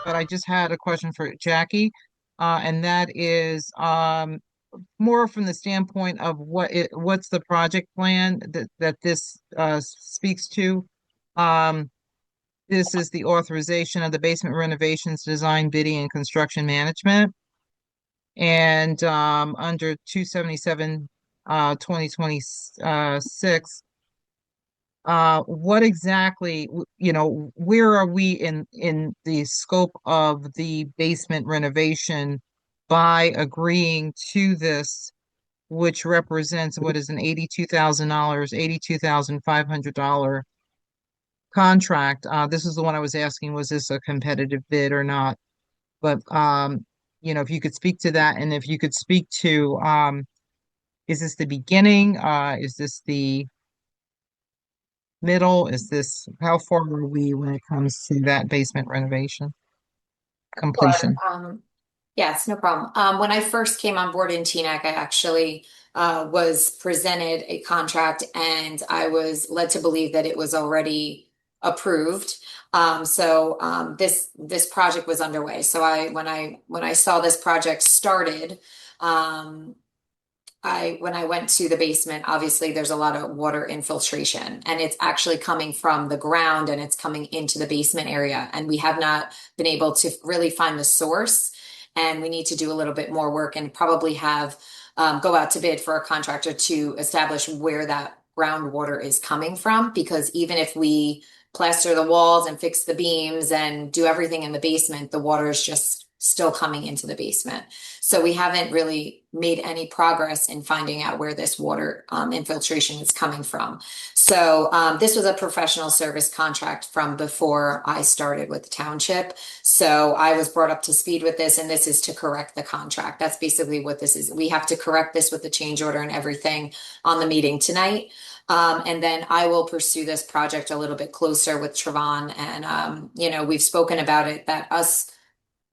But I just had a question for Jackie, and that is more from the standpoint of what's the project plan that this speaks to. Um, this is the authorization of the basement renovations, design, bidding, and construction management. And under 277 2026, what exactly, where are we in the scope of the basement renovation by agreeing to this, which represents what is an $82,000, $82,500 contract? This is the one I was asking, was this a competitive bid or not? But if you could speak to that, and if you could speak to, is this the beginning? Is this the middle? Is this, how far are we when it comes to that basement renovation Sure. completion? Yes, no problem. When I first came on board in TNAC, I actually was presented a contract and I was led to believe that it was already approved. This project was underway. So when I saw this project started, um, when I went to the basement, obviously there's a lot of water infiltration and it's actually coming from the ground and it's coming into the basement area. And we have not been able to really find the source. And we need to do a little bit more work and probably have go out to bid for a contractor to establish where that groundwater is coming from. Because even if we plaster the walls and fix the beams and do everything in the basement, the water is just still coming into the basement. So we haven't really made any progress in finding out where this water infiltration is coming from. So this was a professional service contract from before I started with the township. So I was brought up to speed with this, and this is to correct the contract. That's basically what this is. We have to correct this with the change order and everything on the meeting tonight. And then I will pursue this project a little bit closer with Trevon. And, we've spoken about it that us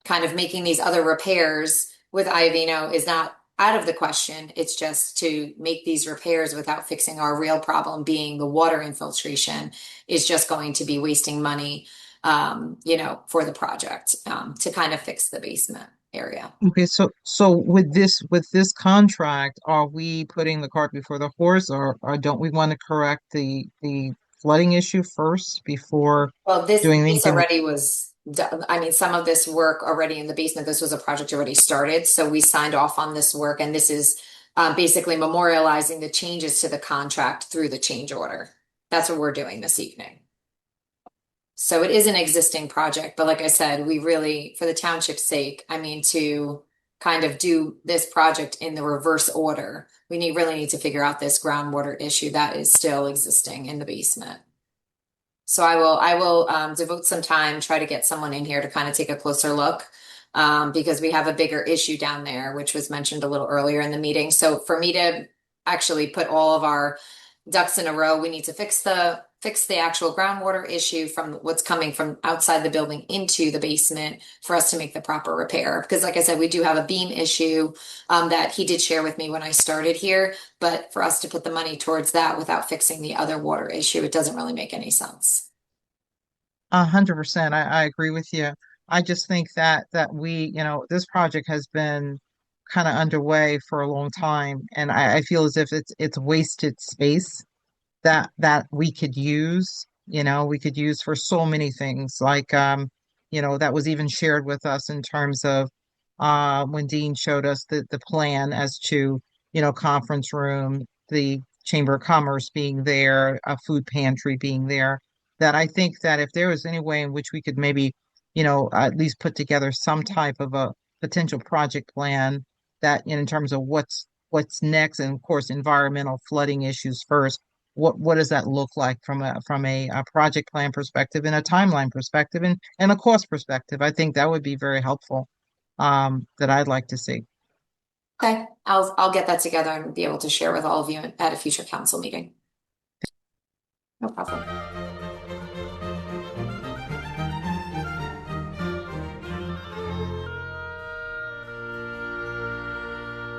kind of making these other repairs with Iovino is not out of the question. It's just to make these repairs without fixing our real problem being the water infiltration is just going to be wasting money, for the project, to kind of fix the basement area. Okay, so with this contract, are we putting the cart before the horse, or don't we want to correct the flooding issue first before Well, this doing this anything? already was done. I mean, some of this work already in the basement. This was a project already started, so we signed off on this work, and this is basically memorializing the changes to the contract through the change order. That's what we're doing this evening. So it is an existing project, but like I said, we really, for the township's sake, I mean, to kind of do this project in the reverse order, we really need to figure out this groundwater issue that is still existing in the basement. So I will devote some time, try to get someone in here to kind of take a closer look, because we have a bigger issue down there, which was mentioned a little earlier in the meeting. So for me to actually put all of our ducks in a row, we need to fix the actual groundwater issue from what's coming from outside the building into the basement for us to make the proper repair. Because like I said, we do have a beam issue that he did share with me when I started here, but for us to put the money towards that without fixing the other water issue, it doesn't really make any sense. 100%. I agree with you. I just think that this project has been kind of underway for a long time, and I feel as if it's wasted space that we could use. We could use for so many things, like that was even shared with us in terms of when Dean showed us the plan as to, conference room, the Chamber of Commerce being there, a food pantry being there, that I think that if there was any way in which we could maybe, at least put together some type of a potential project plan that in terms of what's next, and of course environmental flooding issues first. What does that look like from a project plan perspective and a timeline perspective and a cost perspective? I think that would be very helpful, that I'd like to see. Okay, I'll get that together and be able to share with all of you at a future council meeting. No problem.